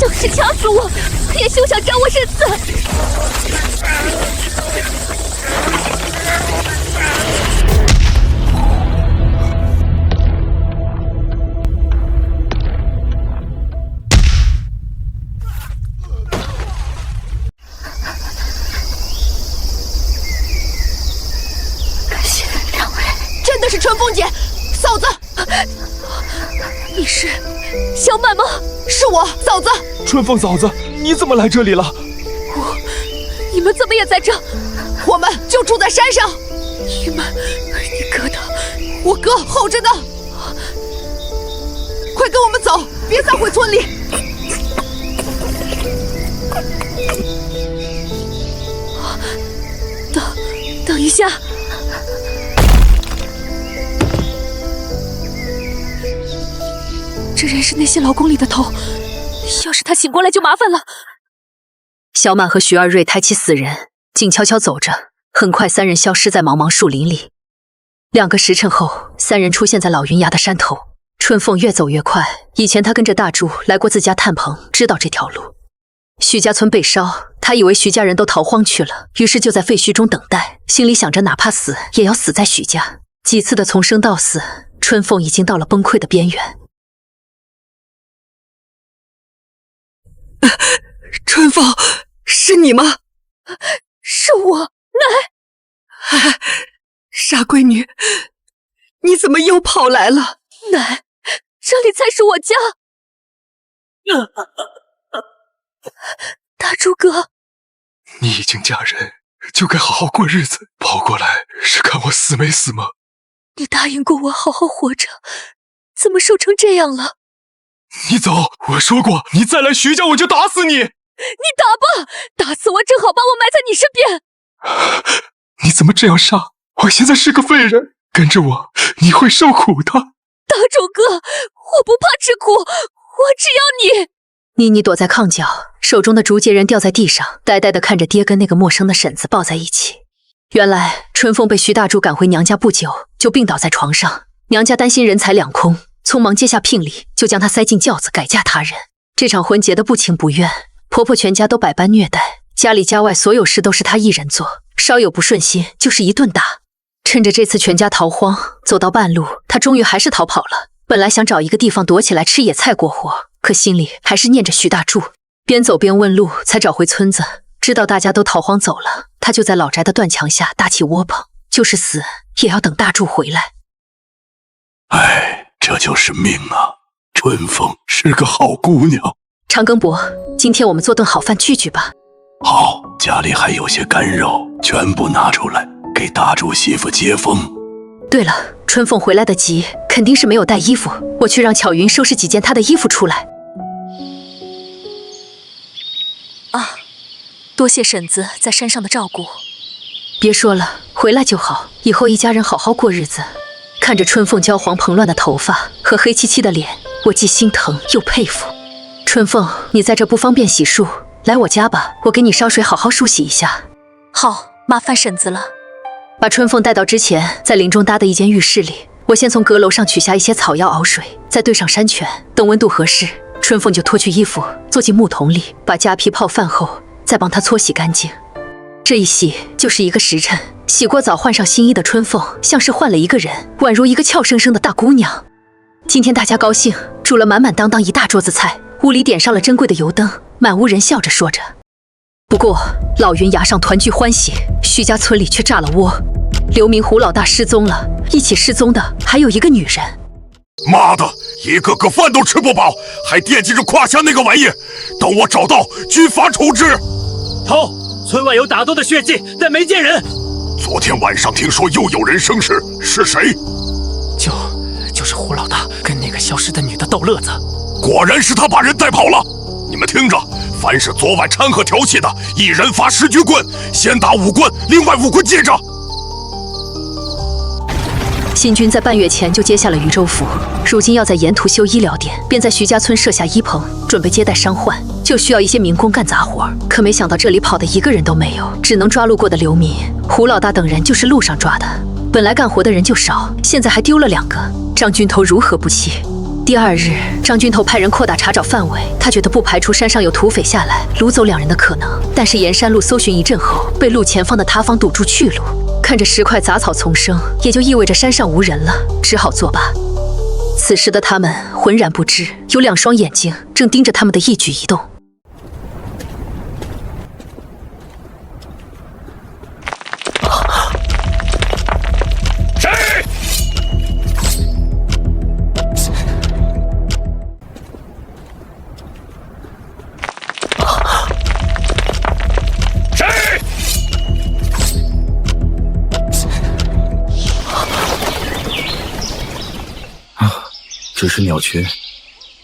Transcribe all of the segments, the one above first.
就是掐死我，也休想将我身死！感谢两位，真的是春风姐，嫂子，你是小满吗？是我，嫂子。春风嫂子，你怎么来这里了？你们怎么也在这？我们就住在山上。你们，你哥的，我哥候着呢。快跟我们走，别再回村里。等一下。这人是那些劳宫里的头，要是他醒过来就麻烦了。小满和徐二瑞抬起死人，静悄悄走着，很快三人消失在茫茫树林里。2个时辰后，三人出现在老云崖的山头。春凤越走越快，以前他跟着大柱来过自家探棚，知道这条路。徐家村被烧，他以为徐家人都逃荒去了，于是就在废墟中等待，心里想着哪怕死也要死在徐家。几次的从生到死，春凤已经到了崩溃的边缘。春风，是你吗？是我，奶。傻闺女，你怎么又跑来了？奶，这里才是我家。大柱哥，你已经嫁人，就该好好过日子，跑过来是看我死没死吗？你答应过我好好活着，怎么瘦成这样了？你走，我说过，你再来徐家我就打死你！你打吧，打死我正好把我埋在你身边。你怎么这样傻？我现在是个废人，跟着我你会受苦的。大柱哥，我不怕吃苦，我只要你。妮妮躲在炕角，手中的竹节人掉在地上，呆呆地看着爹跟那个陌生的婶子抱在一起。原来春风被徐大柱赶回娘家不久，就病倒在床上，娘家担心人财两空，匆忙接下聘礼，就将她塞进轿子改嫁他人。这场婚结的不情不愿，婆婆全家都百般虐待，家里家外所有事都是她一人做，稍有不顺心就是一顿打。趁着这次全家逃荒，走到半路，她终于还是逃跑了。本来想找一个地方躲起来吃野菜过活，可心里还是念着徐大柱。边走边问路，才找回村子。知道大家都逃荒走了，她就在老宅的断墙下搭起窝棚，就是死也要等大柱回来。哎，这就是命啊！春风是个好姑娘。长庚伯，今天我们做顿好饭聚聚吧。好，家里还有些干肉，全部拿出来给大柱媳妇接风。对了，春凤回来的急，肯定是没有带衣服，我去让巧云收拾几件她的衣服出来。啊，多谢婶子在山上的照顾。别说了，回来就好，以后一家人好好过日子。看着春凤焦黄蓬乱的头发和黑漆漆的脸，我既心疼又佩服。春凤，你在这不方便洗漱，来我家吧，我给你烧水好好梳洗一下。好，麻烦婶子了。把春凤带到之前在林中搭的一间浴室里，我先从阁楼上取下一些草药熬水，再兑上山泉，等温度合适，春凤就脱去衣服，坐进木桶里，把痂皮泡饭后，再帮她搓洗干净。这一洗就是1个时辰，洗过澡换上新衣的春凤像是换了一个人，宛如一个俏生生的大姑娘。今天大家高兴，煮了满满当当一大桌子菜，屋里点上了珍贵的油灯，满屋人笑着说着。不过老云崖上团聚欢喜，徐家村里却炸了窝。刘明胡老大失踪了，一起失踪的还有一个女人。妈的，一个个饭都吃不饱，还惦记着胯下那个玩意，等我找到，军法处置。头，村外有打斗的血迹，但没见人。昨天晚上听说又有人生事，是谁？就是胡老大跟那个消失的女的逗乐子。果然是他把人带跑了。你们听着，凡是昨晚掺和调戏的，一人罚10局棍，先打5棍，另外5棍记着。新军在半月前就接下了渝州府，如今要在沿途修医疗店，便在徐家村设下医棚，准备接待伤患，就需要一些民工干杂活。可没想到这里跑的一个人都没有，只能抓路过的流民。胡老大等人就是路上抓的，本来干活的人就少，现在还丢了2个，张军头如何不气？第2日，张军头派人扩大查找范围，他觉得不排除山上有土匪下来掳走2人的可能，但是沿山路搜寻一阵后，被路前方的塌方堵住去路。看着石块杂草丛生，也就意味着山上无人了，只好作罢。此时的他们浑然不知，有2双眼睛正盯着他们的一举一动。只是鸟群，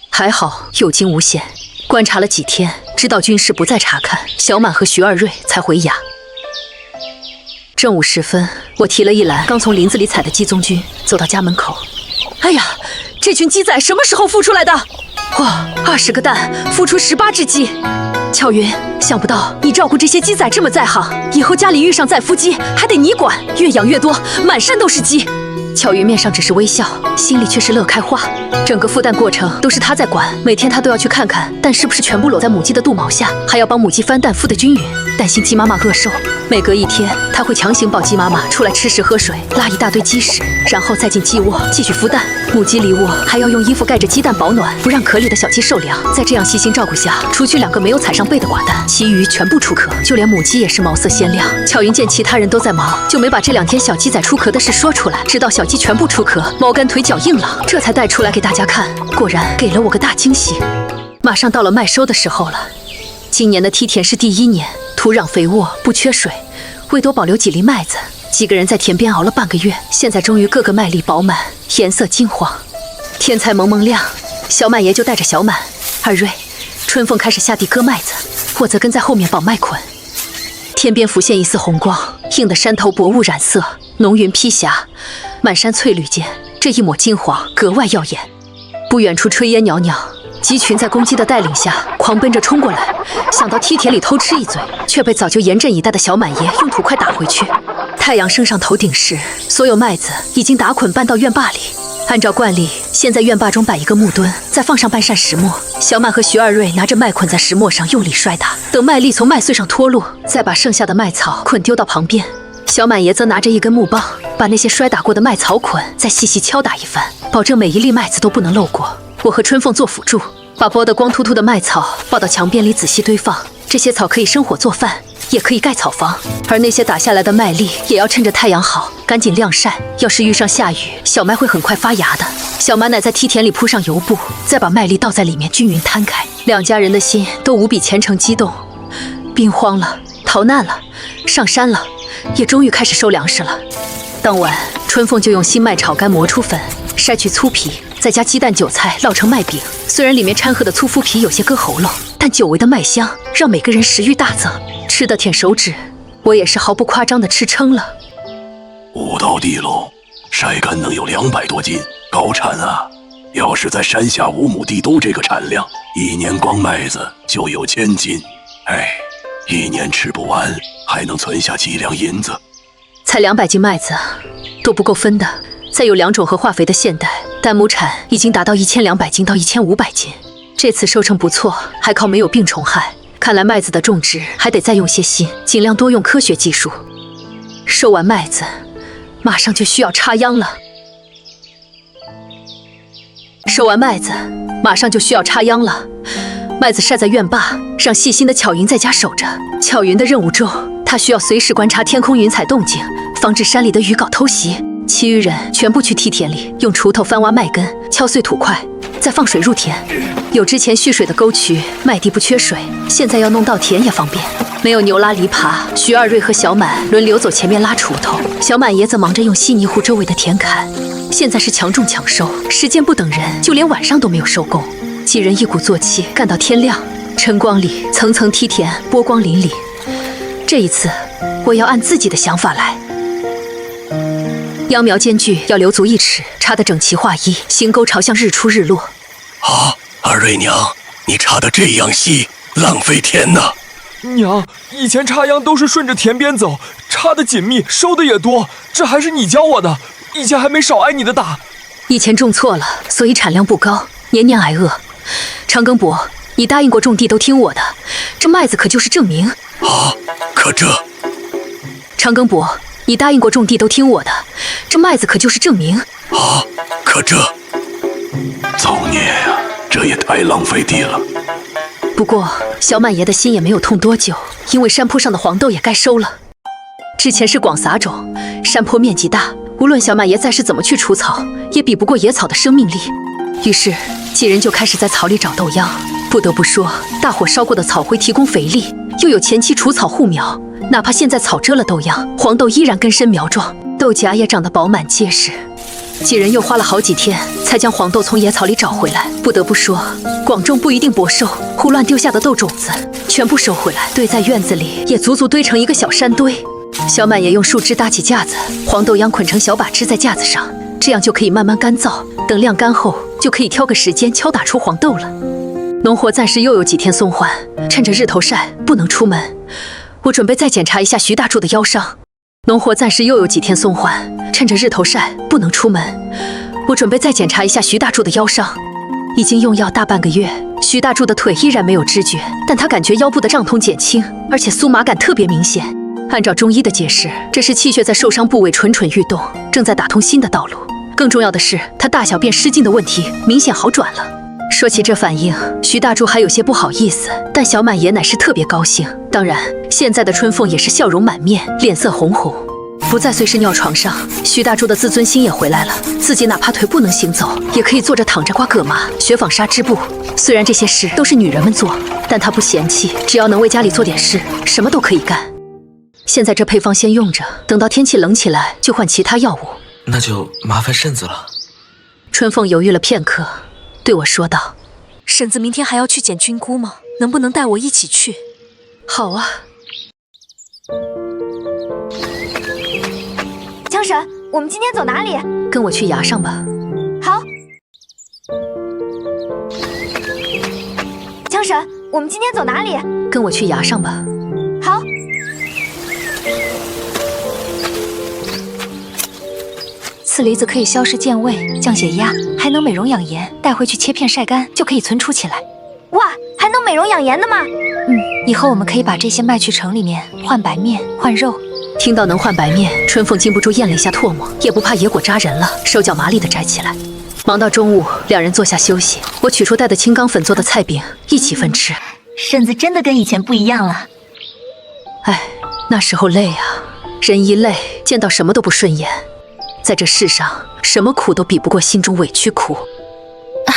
还好有惊无险。观察了几天，知道军师不再查看，小满和徐二瑞才回衙。正午时分，我提了一篮刚从林子里采的鸡枞菌，走到家门口。哎呀，这群鸡仔什么时候孵出来的？哇，20个蛋孵出18只鸡。巧云，想不到你照顾这些鸡仔这么在行，以后家里遇上再孵鸡还得你管，越养越多，满山都是鸡。巧云面上只是微笑，心里却是乐开花。整个孵蛋过程都是她在管，每天她都要去看看蛋是不是全部搂在母鸡的肚毛下，还要帮母鸡翻蛋孵得均匀，担心鸡妈妈饿瘦。每隔1天，她会强行抱鸡妈妈出来吃食喝水，拉一大堆鸡屎，然后再进鸡窝继续孵蛋。母鸡离窝还要用衣服盖着鸡蛋保暖，不让壳里的小鸡受凉。在这样细心照顾下，除去2个没有踩上背的寡蛋，其余全部出壳，就连母鸡也是毛色鲜亮。巧云见其他人都在忙，就没把这2天小鸡仔出壳的事说出来，直到小鸡全部出壳，毛干腿脚硬朗，这才带出来给大家看。果然给了我个大惊喜。马上到了麦收的时候了。今年的梯田是第1年，土壤肥沃，不缺水，为多保留几粒麦子，几个人在田边熬了半个月，现在终于个个麦粒饱满，颜色金黄。天才蒙蒙亮，小满爷就带着小满、二瑞、春凤开始下地割麦子，我则跟在后面绑麦捆。天边浮现一丝红光，映得山头薄雾染色，浓云披霞，满山翠绿间，这一抹金黄格外耀眼。不远处炊烟袅袅，鸡群在公鸡的带领下狂奔着冲过来，想到梯田里偷吃一嘴，却被早就严阵以待的小满爷用土块打回去。太阳升上头顶时，所有麦子已经打捆搬到院坝里。按照惯例，先在院坝中摆一个木墩，再放上半扇石磨。小满和徐二瑞拿着麦捆在石磨上用力摔打，等麦粒从麦穗上脱落，再把剩下的麦草捆丢到旁边。小满爷则拿着一根木棒，把那些摔打过的麦草捆再细细敲打一番，保证每一粒麦子都不能漏过。我和春凤做辅助，把剥得光秃秃的麦草抱到墙边里仔细堆放。这些草可以生火做饭，也可以盖草房，而那些打下来的麦粒也要趁着太阳好赶紧晾晒，要是遇上下雨，小麦会很快发芽的。小满奶在梯田里铺上油布，再把麦粒倒在里面均匀摊开。2家人的心都无比虔诚激动，兵荒了，逃难了，上山了，也终于开始收粮食了。当晚，春凤就用新麦炒干磨出粉，筛去粗皮，再加鸡蛋韭菜烙成麦饼。虽然里面掺和的粗麸皮有些割喉咙，但久违的麦香让每个人食欲大增，吃得舔手指。我也是毫不夸张地吃撑了。5道地喽，晒干能有200多斤，高产啊！要是在山下5亩地都这个产量，1年光麦子就有1000斤。哎，1年吃不完，还能存下几两银子。才200斤麦子都不够分的。再有2种和化肥的现代，蛋亩产已经达到1200斤到1500斤。这次收成不错，还靠没有病虫害。看来麦子的种植还得再用些心，尽量多用科学技术。收完麦子，马上就需要插秧了。麦子晒在院坝，让细心的巧云在家守着。巧云的任务中，她需要随时观察天空云彩动静，防止山里的鱼搞偷袭。其余人全部去梯田里，用锄头翻挖麦根，敲碎土块，再放水入田。有之前蓄水的沟渠，麦地不缺水，现在要弄稻田也方便。没有牛拉犁耙，徐二瑞和小满轮流走前面拉锄头，小满爷则忙着用稀泥糊周围的田坎。现在是强种强收，时间不等人，就连晚上都没有收工。几人一鼓作气干到天亮，晨光里层层梯田波光粼粼。这一次，我要按自己的想法来。秧苗间距要留足1尺，插得整齐划一，行沟朝向日出日落。啊，二瑞娘，你插得这样细，浪费田呢。娘，以前插秧都是顺着田边走，插得紧密，收的也多，这还是你教我的，以前还没少挨你的打。以前种错了，所以产量不高，年年挨饿。长庚伯，你答应过种地都听我的，这麦子可就是证明。啊，可这……长庚伯，你答应过种地都听我的，这麦子可就是证明。啊，可这……造孽呀，这也太浪费地了。不过小满爷的心也没有痛多久，因为山坡上的黄豆也该收了。之前是广撒种，山坡面积大，无论小满爷再是怎么去除草，也比不过野草的生命力。于是几人就开始在草里找豆秧。不得不说，大火烧过的草灰提供肥力，又有前期除草护苗，哪怕现在草遮了豆秧，黄豆依然根深苗壮，豆荚也长得饱满结实。几人又花了好几天，才将黄豆从野草里找回来。不得不说，广种不一定薄收，胡乱丢下的豆种子全部收回来，堆在院子里，也足足堆成一个小山堆。小满也用树枝搭起架子，黄豆秧捆成小把支在架子上，这样就可以慢慢干燥，等晾干后就可以挑个时间敲打出黄豆了。农活暂时又有几天松缓，趁着日头晒不能出门，我准备再检查一下徐大柱的腰伤。农活暂时又有几天松缓，趁着日头晒不能出门，我准备再检查一下徐大柱的腰伤。已经用药大半个月，徐大柱的腿依然没有知觉，但他感觉腰部的胀痛减轻，而且酥麻感特别明显。按照中医的解释，这是气血在受伤部位蠢蠢欲动，正在打通新的道路。更重要的是，他大小便失禁的问题明显好转了。说起这反应，徐大柱还有些不好意思，但小满爷乃是特别高兴。当然，现在的春凤也是笑容满面，脸色红红，不再随时尿床上。徐大柱的自尊心也回来了，自己哪怕腿不能行走，也可以坐着躺着刮葛麻、学纺纱织布。虽然这些事都是女人们做，但他不嫌弃，只要能为家里做点事，什么都可以干。现在这配方先用着，等到天气冷起来就换其他药物。那就麻烦婶子了。春凤犹豫了片刻，对我说道：“婶子明天还要去捡菌菇吗？能不能带我一起去？”好啊。江婶，我们今天走哪里？跟我去崖上吧。好。江婶，我们今天走哪里？跟我去崖上吧。好。刺梨子可以消食健胃、降血压，还能美容养颜，带回去切片晒干就可以存储起来。哇，还能美容养颜的吗？以后我们可以把这些卖去城里面换白面、换肉。听到能换白面，春凤禁不住咽了一下唾沫，也不怕野果扎人了，手脚麻利地摘起来。忙到中午，两人坐下休息。我取出带的青冈粉做的菜饼，一起分吃。婶子真的跟以前不一样了。哎，那时候累啊，人一累，见到什么都不顺眼。在这世上，什么苦都比不过心中委屈苦。唉，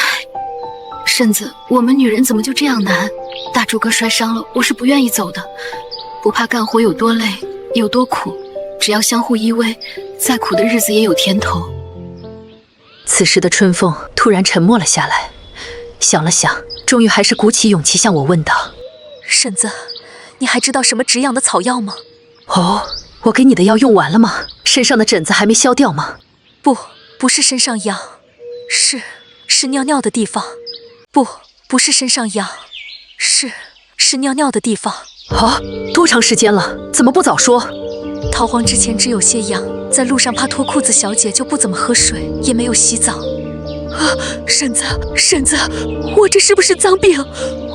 婶子，我们女人怎么就这样难？大柱哥摔伤了，我是不愿意走的。不怕干活有多累，有多苦，只要相互依偎，再苦的日子也有甜头。此时的春凤突然沉默了下来，想了想，终于还是鼓起勇气向我问道：“婶子，你还知道什么止痒的草药吗？”哦，我给你的药用完了吗？身上的疹子还没消掉吗？不是身上痒，是尿尿的地方。不是身上痒，是尿尿的地方。啊，多长时间了？怎么不早说？逃荒之前只有些痒，在路上怕脱裤子，小姐就不怎么喝水，也没有洗澡。啊，婶子，我这是不是脏病？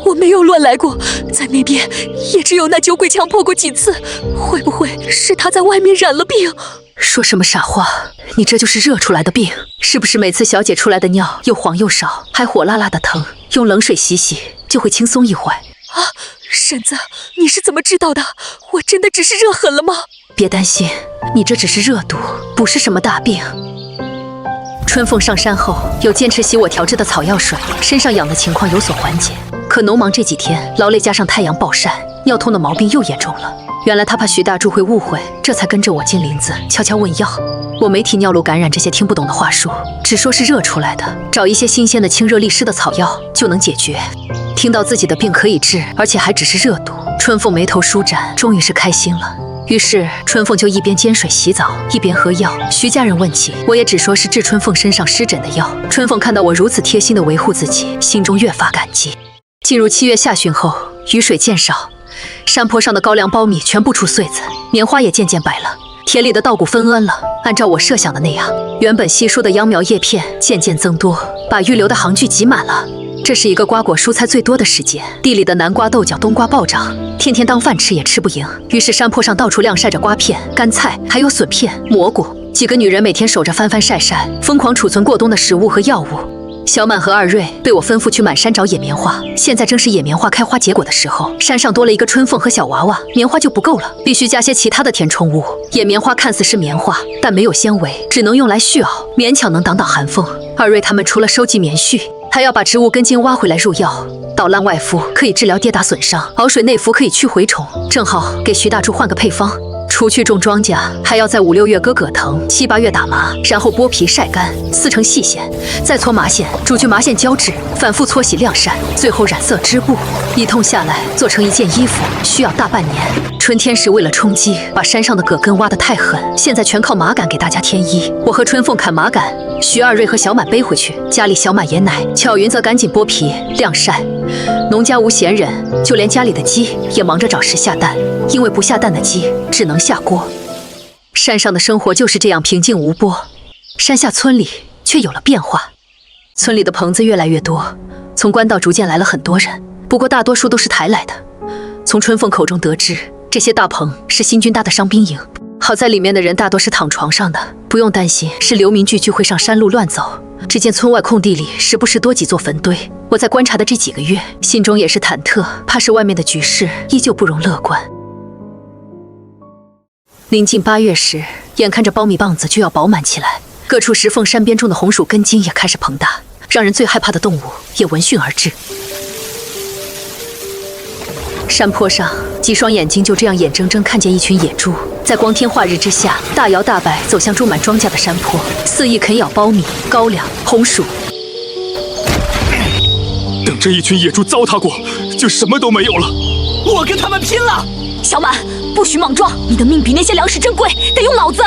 我没有乱来过，在那边也只有那酒鬼强迫过几次，会不会是他在外面染了病？说什么傻话！你这就是热出来的病，是不是每次小姐出来的尿又黄又少，还火辣辣的疼，用冷水洗洗就会轻松一会？啊，婶子，你是怎么知道的？我真的只是热狠了吗？别担心，你这只是热毒，不是什么大病。春凤上山后，有坚持洗我调制的草药水，身上痒的情况有所缓解。可农忙这几天劳累加上太阳暴晒，尿痛的毛病又严重了。原来他怕徐大柱会误会，这才跟着我进林子悄悄问药。我没提尿路感染这些听不懂的话术，只说是热出来的，找一些新鲜的清热利湿的草药就能解决。听到自己的病可以治，而且还只是热毒，春凤眉头舒展，终于是开心了。于是春凤就一边煎水洗澡，一边喝药。徐家人问起，我也只说是治春凤身上湿疹的药。春凤看到我如此贴心地维护自己，心中越发感激。进入7月下旬后，雨水渐少，山坡上的高粱苞米全部出穗子，棉花也渐渐白了。田里的稻谷丰恩了，按照我设想的那样，原本稀疏的秧苗叶片渐渐增多，把预留的行距挤满了。这是一个瓜果蔬菜最多的时节，地里的南瓜、豆角、冬瓜暴涨，天天当饭吃也吃不赢。于是山坡上到处晾晒着瓜片、干菜，还有笋片、蘑菇。几个女人每天守着翻翻晒晒，疯狂储存过冬的食物和药物。小满和二瑞被我吩咐去满山找野棉花，现在正是野棉花开花结果的时候，山上多了一个春凤和小娃娃，棉花就不够了，必须加些其他的填充物。野棉花看似是棉花，但没有纤维，只能用来絮袄，勉强能挡挡寒风。二瑞他们除了收集棉絮，还要把植物根茎挖回来入药，捣烂外敷可以治疗跌打损伤，熬水内服可以驱蛔虫，正好给徐大柱换个配方。除去种庄稼，还要在5、6月割葛藤，7、8月打麻，然后剥皮晒干，撕成细线，再搓麻线，煮去麻线胶质，反复搓洗晾晒，最后染色织布。一通下来，做成一件衣服需要大半年。春天时为了充饥，把山上的葛根挖得太狠，现在全靠麻杆给大家添衣。我和春凤砍麻杆，徐二瑞和小满背回去，家里小满爷奶，巧云则赶紧剥皮晾晒。农家无闲人，就连家里的鸡也忙着找食下蛋，因为不下蛋的鸡只能下锅。山上的生活就是这样平静无波，山下村里却有了变化。村里的棚子越来越多，从官道逐渐来了很多人，不过大多数都是抬来的。从春凤口中得知，这些大棚是新军搭的伤兵营，好在里面的人大多是躺床上的，不用担心是流民聚聚会上山路乱走。只见村外空地里时不时多几座坟堆，我在观察的这几个月，心中也是忐忑，怕是外面的局势依旧不容乐观。临近8月时，眼看着苞米棒子就要饱满起来，各处石缝山边种的红薯根茎也开始膨大，让人最害怕的动物也闻讯而至。山坡上，几双眼睛就这样眼睁睁看见一群野猪在光天化日之下大摇大摆走向种满庄稼的山坡，肆意啃咬苞米、高粱、红薯。等这一群野猪糟蹋过，就什么都没有了。我跟他们拼了！小满，不许莽撞，你的命比那些粮食珍贵，得用脑子。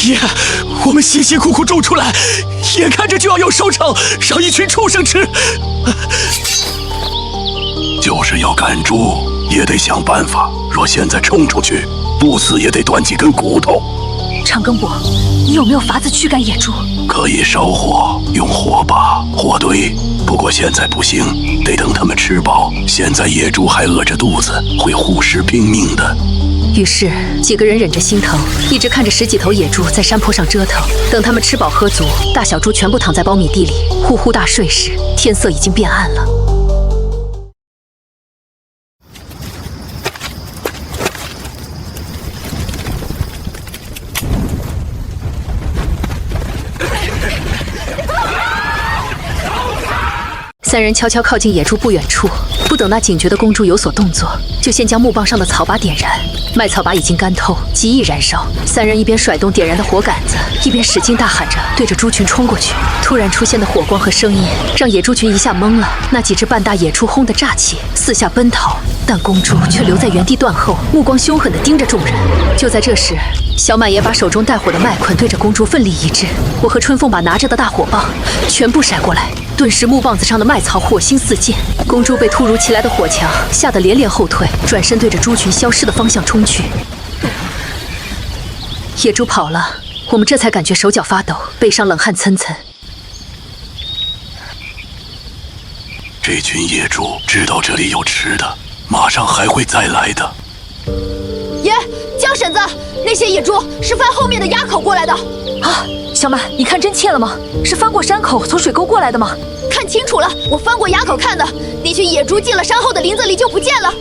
爷，我们辛辛苦苦种出来，眼看着就要有收成，让一群畜生吃。就是要赶猪，也得想办法。若现在冲出去，不死也得断几根骨头。长庚伯，你有没有法子驱赶野猪？可以烧火，用火把、火堆，不过现在不行，得等它们吃饱。现在野猪还饿着肚子，会护食拼命的。于是几个人忍着心疼，一直看着10几头野猪在山坡上折腾。等它们吃饱喝足，大小猪全部躺在苞米地里呼呼大睡时，天色已经变暗了。3人悄悄靠近野猪不远处，不等那警觉的公猪有所动作，就先将木棒上的草把点燃。麦草把已经干透，极易燃烧。3人一边甩动点燃的火杆子，一边使劲大喊着，对着猪群冲过去。突然出现的火光和声音，让野猪群一下懵了。那几只半大野猪轰得炸起，四下奔逃，但公猪却留在原地断后，目光凶狠地盯着众人。就在这时，小满也把手中带火的麦捆对着公猪奋力一掷，我和春凤把拿着的大火棒全部甩过来。顿时木棒子上的麦草火星四溅，公猪被突如其来的火墙吓得连连后退，转身对着猪群消失的方向冲去。野猪跑了，我们这才感觉手脚发抖，背上冷汗涔涔。这群野猪知道这里有吃的，马上还会再来的。爷，江婶子，那些野猪是翻后面的垭口过来的。啊，小满，你看真切了吗？是翻过山口从水沟过来的吗？看清楚了，我翻过垭口看的，那群野猪进了山后的林子里就不见了。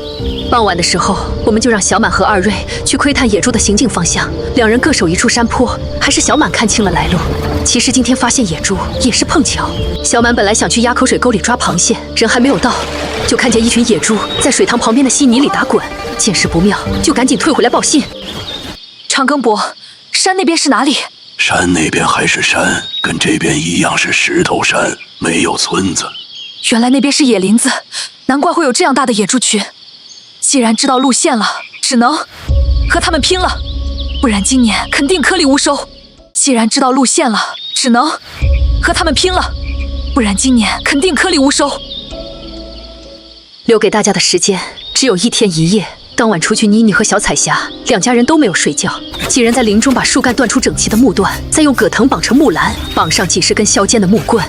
傍晚的时候，我们就让小满和二瑞去窥探野猪的行进方向，两人各守一处山坡，还是小满看清了来路。其实今天发现野猪也是碰巧，小满本来想去垭口水沟里抓螃蟹，人还没有到，就看见一群野猪在水塘旁边的稀泥里打滚，见势不妙，就赶紧退回来报信。长庚伯，山那边是哪里？山那边还是山，跟这边一样是石头山，没有村子。原来那边是野林子，难怪会有这样大的野猪群。既然知道路线了，只能和他们拼了，不然今年肯定颗粒无收。既然知道路线了，只能和他们拼了，不然今年肯定颗粒无收。留给大家的时间只有1天1夜，当晚除去妮妮和小彩霞，两家人都没有睡觉。几人在林中把树干断出整齐的木段，再用葛藤绑成木栏，绑上几十根削尖的木棍。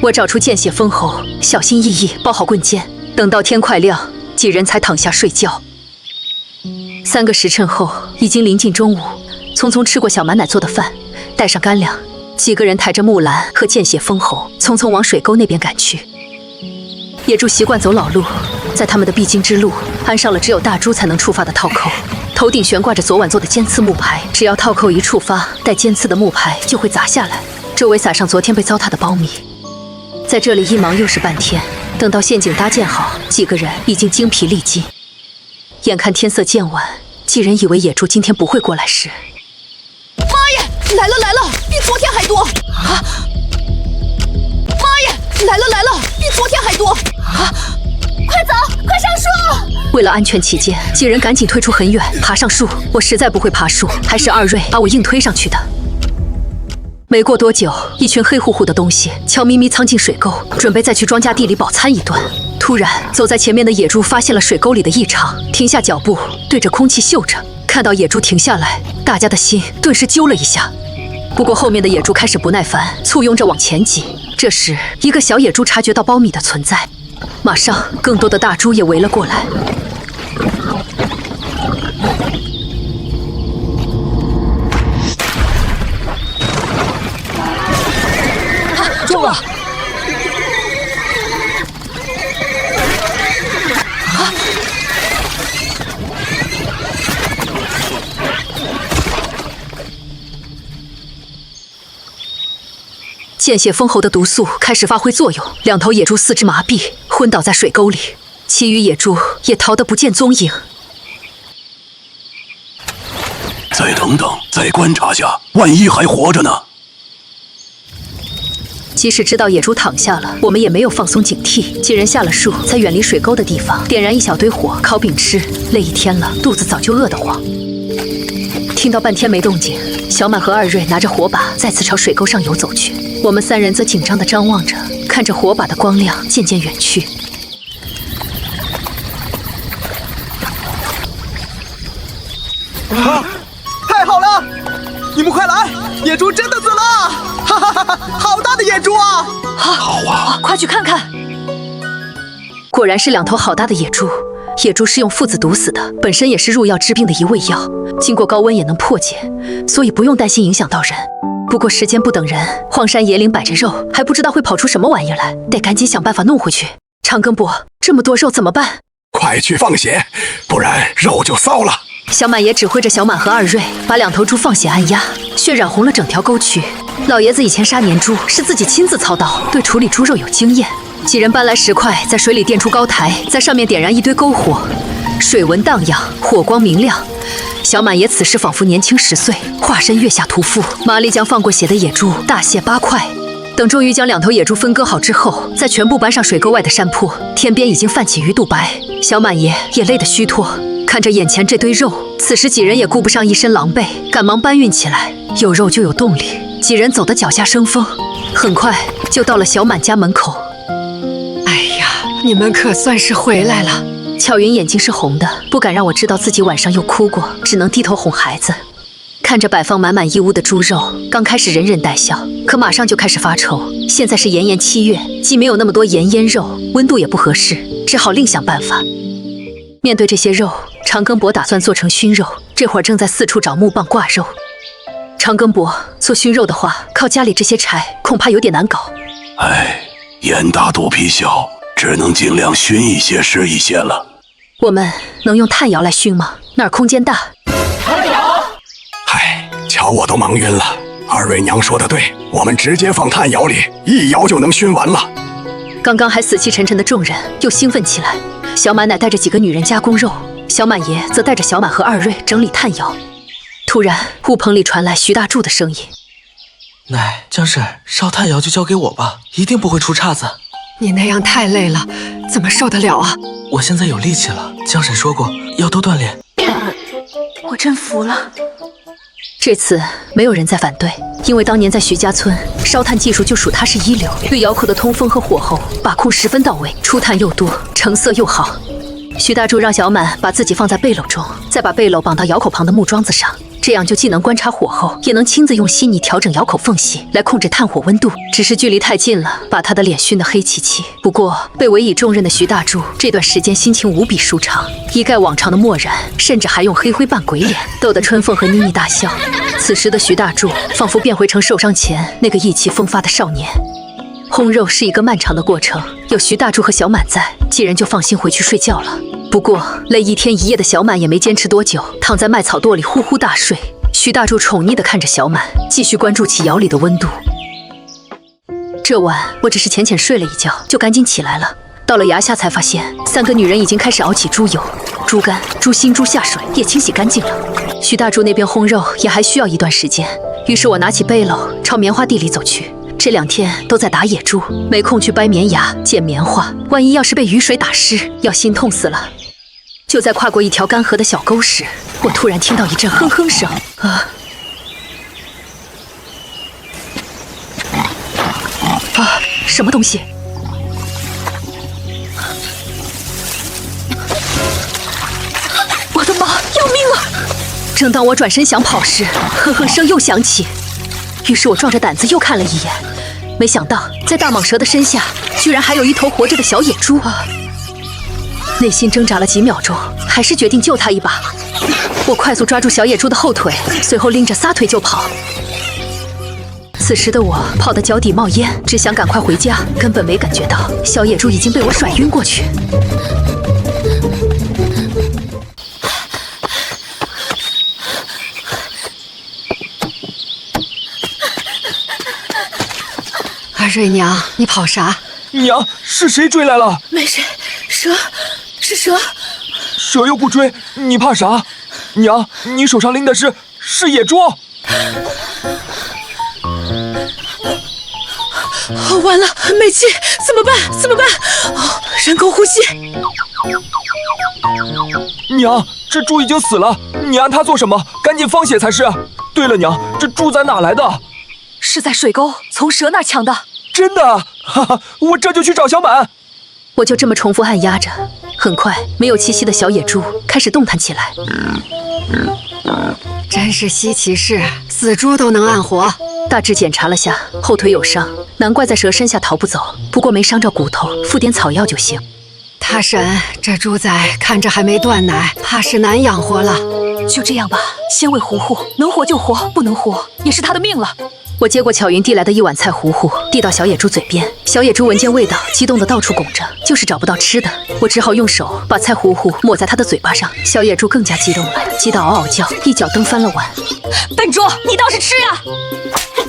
我找出见血封喉，小心翼翼包好棍尖。等到天快亮，几人才躺下睡觉。3个时辰后，已经临近中午，匆匆吃过小满奶做的饭，带上干粮，几个人抬着木篮和见血封喉，匆匆往水沟那边赶去。野猪习惯走老路，在他们的必经之路安上了只有大猪才能触发的套扣，头顶悬挂着昨晚做的尖刺木牌，只要套扣一触发，带尖刺的木牌就会砸下来，周围撒上昨天被糟蹋的苞米。在这里一忙又是半天，等到陷阱搭建好，几个人已经精疲力尽。眼看天色渐晚，几人以为野猪今天不会过来时，妈耶，来了来了，比昨天还多啊！妈耶，来了来了，比昨天还多啊！快走，快上树！为了安全起见，几人赶紧退出很远，爬上树。我实在不会爬树，还是二瑞把我硬推上去的。没过多久，一群黑乎乎的东西悄咪咪藏进水沟，准备再去庄稼地里饱餐一顿。突然，走在前面的野猪发现了水沟里的异常，停下脚步，对着空气嗅着。看到野猪停下来，大家的心顿时揪了一下。不过后面的野猪开始不耐烦，簇拥着往前挤。这时，一个小野猪察觉到苞米的存在，马上更多的大猪也围了过来。中了！见血封喉的毒素开始发挥作用，两头野猪四肢麻痹，昏倒在水沟里，其余野猪也逃得不见踪影。再等等，再观察下，万一还活着呢？即使知道野猪躺下了，我们也没有放松警惕。几人下了树，在远离水沟的地方点燃一小堆火，烤饼吃。累一天了，肚子早就饿得慌。听到半天没动静，小满和二瑞拿着火把再次朝水沟上游走去。我们3人则紧张地张望着，看着火把的光亮渐渐远去。啊！太好了！你们快来，野猪真的死了！哈哈哈哈！好大的野猪啊！好啊，快去看看！果然是2头好大的野猪。野猪是用附子毒死的，本身也是入药治病的一味药，经过高温也能破解，所以不用担心影响到人。不过时间不等人，荒山野岭摆着肉，还不知道会跑出什么玩意来，得赶紧想办法弄回去。长庚伯，这么多肉怎么办？快去放血，不然肉就骚了。小满爷指挥着小满和二瑞把2头猪放血按压，血染红了整条沟渠。老爷子以前杀年猪是自己亲自操刀，对处理猪肉有经验。几人搬来石块，在水里垫出高台，在上面点燃一堆篝火，水纹荡漾，火光明亮。小满爷此时仿佛年轻10岁，化身月下屠夫，麻利将放过血的野猪大卸8块。等终于将2头野猪分割好之后，再全部搬上水沟外的山坡，天边已经泛起鱼肚白。小满爷也累得虚脱，看着眼前这堆肉，此时几人也顾不上一身狼狈，赶忙搬运起来。有肉就有动力，几人走得脚下生风，很快就到了小满家门口。哎呀，你们可算是回来了。巧云眼睛是红的，不敢让我知道自己晚上又哭过，只能低头哄孩子。看着摆放满满一屋的猪肉，刚开始人人带笑，可马上就开始发愁。现在是炎炎7月，既没有那么多盐腌肉，温度也不合适，只好另想办法。面对这些肉，长庚伯打算做成熏肉，这会儿正在四处找木棒挂肉。长庚伯，做熏肉的话，靠家里这些柴恐怕有点难搞。哎，眼大肚皮小，只能尽量熏一些是一些了。我们能用炭窑来熏吗？那儿空间大。嗨，瞧我都忙晕了。二位娘说的对，我们直接放炭窑里，一窑就能熏完了。刚刚还死气沉沉的众人又兴奋起来。小满奶带着几个女人加工肉，小满爷则带着小满和二瑞整理炭窑。突然，屋棚里传来徐大柱的声音：“奶，江婶，烧炭窑就交给我吧，一定不会出岔子。你那样太累了，怎么受得了啊？我现在有力气了，江婶说过要多锻炼。”我真服了。这次没有人再反对，因为当年在徐家村，烧炭技术就属他是一流，对窑口的通风和火候把控十分到位，出炭又多，成色又好。徐大柱让小满把自己放在背篓中，再把背篓绑到窑口旁的木桩子上，这样就既能观察火候，也能亲自用稀泥调整窑口缝隙来控制炭火温度。只是距离太近了，把他的脸熏得黑漆漆。不过被委以重任的徐大柱这段时间心情无比舒畅，一概往常的漠然，甚至还用黑灰扮鬼脸，逗得春凤和妮妮大笑。此时的徐大柱仿佛变回成受伤前那个意气风发的少年。烘肉是一个漫长的过程，有徐大柱和小满在，几人就放心回去睡觉了。不过累一天一夜的小满也没坚持多久，躺在麦草垛里呼呼大睡。徐大柱宠溺地看着小满，继续关注起窑里的温度。这晚我只是浅浅睡了一觉，就赶紧起来了。到了崖下才发现，3个女人已经开始熬起猪油、猪肝、猪心、猪下水，也清洗干净了。徐大柱那边烘肉也还需要一段时间，于是我拿起背篓朝棉花地里走去。这2天都在打野猪，没空去掰棉芽、捡棉花，万一要是被雨水打湿，要心痛死了。就在跨过一条干涸的小沟时，我突然听到一阵哼哼声。什么东西？我的妈，要命了！正当我转身想跑时，哼哼声又响起。于是我壮着胆子又看了一眼，没想到在大蟒蛇的身下，居然还有一头活着的小野猪啊！内心挣扎了几秒钟，还是决定救它一把。我快速抓住小野猪的后腿，随后拎着撒腿就跑。此时的我跑得脚底冒烟，只想赶快回家，根本没感觉到小野猪已经被我甩晕过去。二瑞娘，你跑啥？娘，是谁追来了？没事，蛇，是蛇。蛇又不追，你怕啥？娘，你手上拎的是野猪。完了，没气，怎么办？怎么办？人工呼吸。娘，这猪已经死了，你按它做什么？赶紧放血才是。对了，娘，这猪咱哪来的？是在水沟从蛇那儿抢的。真的？哈哈，我这就去找小满。我就这么重复按压着，很快没有气息的小野猪开始动弹起来。真是稀奇事，死猪都能按活。大致检查了下，后腿有伤，难怪在蛇身下逃不走。不过没伤着骨头，敷点草药就行。他婶，这猪崽看着还没断奶，怕是难养活了。就这样吧，先喂糊糊，能活就活，不能活也是他的命了。我接过巧云递来的一碗菜糊糊，递到小野猪嘴边。小野猪闻见味道，激动得到处拱着，就是找不到吃的。我只好用手把菜糊糊抹在它的嘴巴上。小野猪更加激动了，急得嗷嗷叫，一脚蹬翻了碗。笨猪，你倒是吃啊！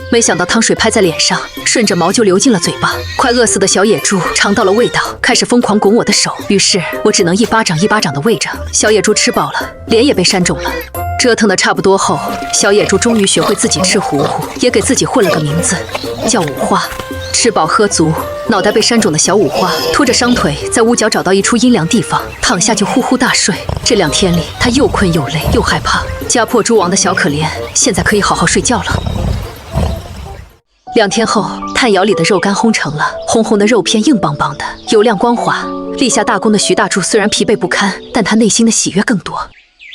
没想到汤水拍在脸上，顺着毛就流进了嘴巴。快饿死的小野猪尝到了味道，开始疯狂拱我的手。于是我只能一巴掌一巴掌的喂着。小野猪吃饱了，脸也被扇肿了。折腾的差不多后，小野猪终于学会自己吃糊糊，也给自己混了个名字，叫五花。吃饱喝足，脑袋被扇肿的小五花拖着伤腿，在屋角找到一处阴凉地方，躺下就呼呼大睡。这2天里，他又困又累又害怕，家破猪亡的小可怜，现在可以好好睡觉了。2天后，炭窑里的肉干烘成了，红红的肉片硬邦邦的，油亮光滑。立下大功的徐大柱虽然疲惫不堪，但他内心的喜悦更多。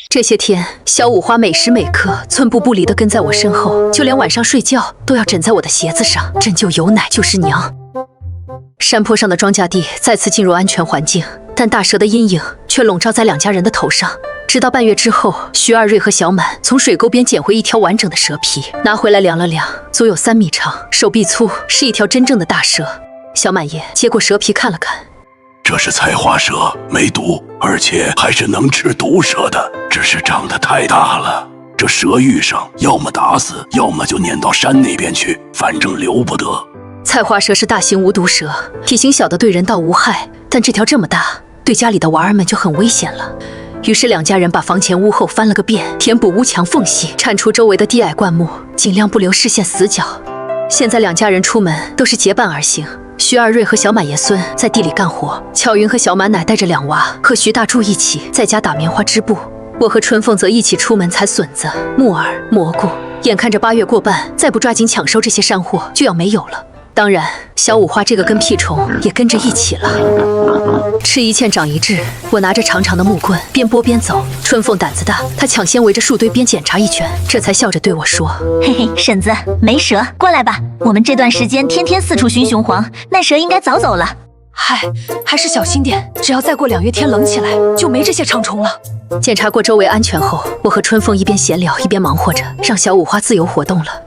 这些天，小五花每时每刻寸步不离地跟在我身后，就连晚上睡觉都要枕在我的鞋子上。真就有奶就是娘。山坡上的庄稼地再次进入安全环境，但大蛇的阴影却笼罩在2家人的头上。直到半月之后，徐二瑞和小满从水沟边捡回一条完整的蛇皮，拿回来量了量，足有3米长，手臂粗，是一条真正的大蛇。小满爷接过蛇皮看了看，这是菜花蛇，没毒，而且还是能吃毒蛇的，只是长得太大了。这蛇遇上，要么打死，要么就撵到山那边去，反正留不得。菜花蛇是大型无毒蛇，体型小的对人倒无害，但这条这么大，对家里的娃儿们就很危险了。于是2家人把房前屋后翻了个遍，填补屋墙缝隙，铲除周围的低矮灌木，尽量不留视线死角。现在2家人出门都是结伴而行，徐二瑞和小满爷孙在地里干活，巧云和小满奶带着2娃和徐大柱一起在家打棉花织布。我和春凤则一起出门采笋子、木耳、蘑菇。眼看着8月过半，再不抓紧抢收这些山货，就要没有了。当然，小五花这个跟屁虫也跟着一起了。吃一堑长一智，我拿着长长的木棍，边拨边走。春凤胆子大，她抢先围着树堆边检查一圈，这才笑着对我说：“嘿嘿，婶子，没蛇，过来吧。我们这段时间天天四处寻雄黄，那蛇应该早走了。”嗨，还是小心点，只要再过2月天冷起来，就没这些长虫了。检查过周围安全后，我和春凤一边闲聊一边忙活着，让小五花自由活动了。